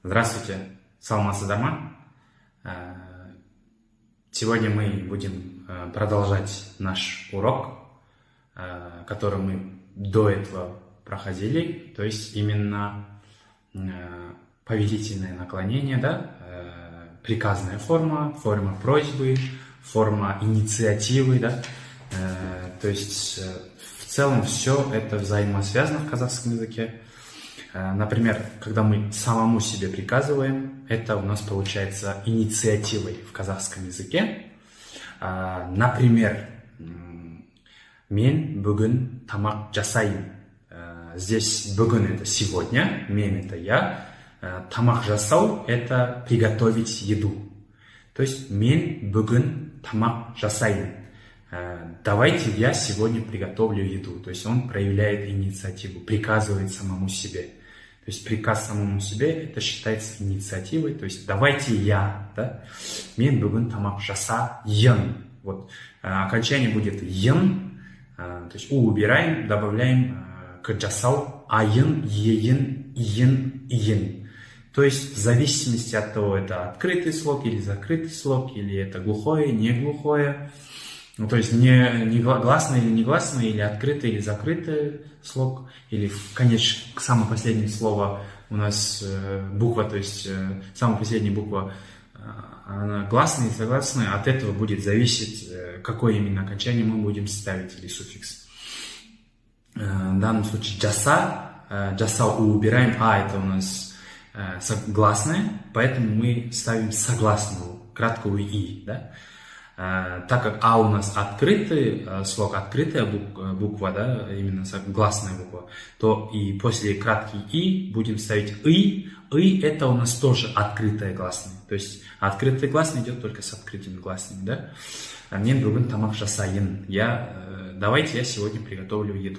Здравствуйте, саламатсыздар ма? Сегодня мы будем продолжать наш урок, который мы до этого проходили, то есть именно повелительное наклонение, да? Приказная форма, форма просьбы, форма инициативы, да? То есть в целом все это взаимосвязано в казахском языке. Например, когда мы самому себе приказываем, это у нас получается инициативой в казахском языке. Например, мен бүгін тамақ жасайын. Здесь бүгін это сегодня, мен это я, тамақ жасау это приготовить еду. То есть мен бүгін тамақ жасайын. Давайте я сегодня приготовлю еду. То есть он проявляет инициативу, приказывает самому себе. То есть приказ самому себе это считается инициативой. То есть давайте я, да? Мен бүгін тамақ жасайын. Вот окончание будет ин. То есть у убираем, добавляем к жасау айын, еин, иин, иин. То есть в зависимости от того, это открытый слог или закрытый слог, или это глухое, не глухое. Ну, то есть не гласное или негласное, или открытый или закрытый слог, или, конечно, самое последнее слово у нас буква, то есть самая последняя буква, она гласная и согласная, от этого будет зависеть, какое именно окончание мы будем ставить, или суффикс. В данном случае джаса убираем, это у нас гласное, поэтому мы ставим согласную, краткую и, да? Так как у нас открытый слог, открытая буква, да, именно гласная буква, то и после краткий и будем ставить и это у нас тоже открытая гласная. То есть открытый гласный идет только с открытыми гласными, да. Мен бүгін тамақ жасайын. Давайте я сегодня приготовлю еду.